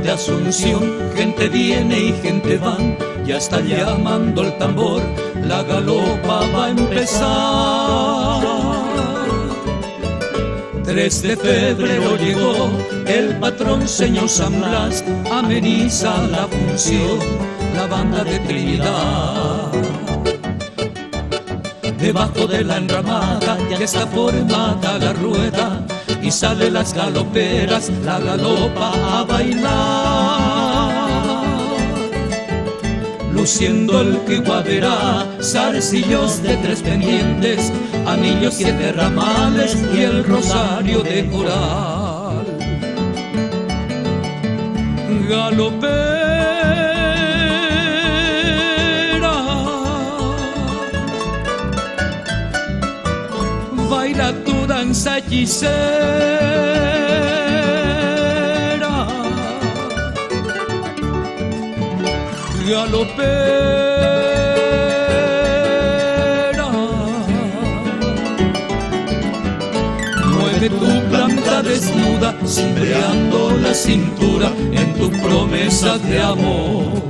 de Asunción, gente viene y gente va, ya está llamando el tambor, la galopa va a empezar. 3 de febrero llegó el patrón señor San Blas, ameniza la función, la banda de Trinidad. Debajo de la enramada ya está formada la rueda y salen las galoperas, la galopa a bailar. Luciendo el quiguaverá, zarcillos de 3 pendientes, anillos 7 ramales y el rosario de coral. Galopera, baila tu danza hechicera. Galopera, mueve tu planta desnuda, cimbreando la cintura en tu promesa de amor.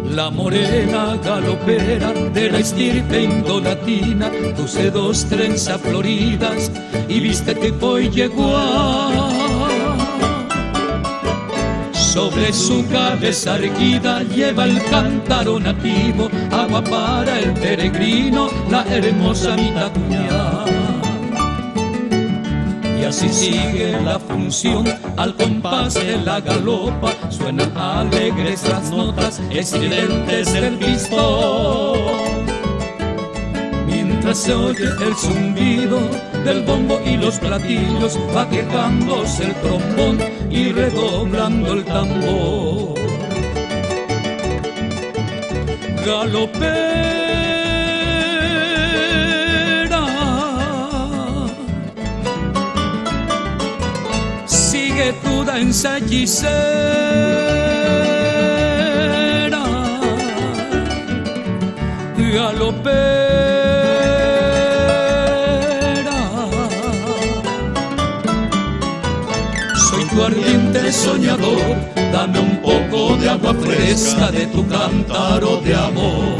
La morena galopera de la estirpe indolatina, tu sedos trenza floridas y viste que hoy llegó. Sobre su cabeza erguida lleva el cántaro nativo, agua para el peregrino, la hermosa mitacuñá. Y así sigue la función, al compás de la galopa suenan alegres las notas estridentes del pistón. Mientras se oye el zumbido del bombo y los platillos, va quejándose el trombón y redoblando el tambor. Galopera, sigue tu danza hechicera. Galopera, soy tu ardiente soñador, dame un poco de agua fresca de tu cántaro de amor.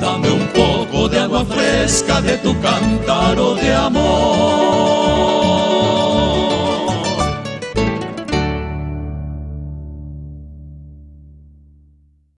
Dame un poco de agua fresca de tu cántaro de amor.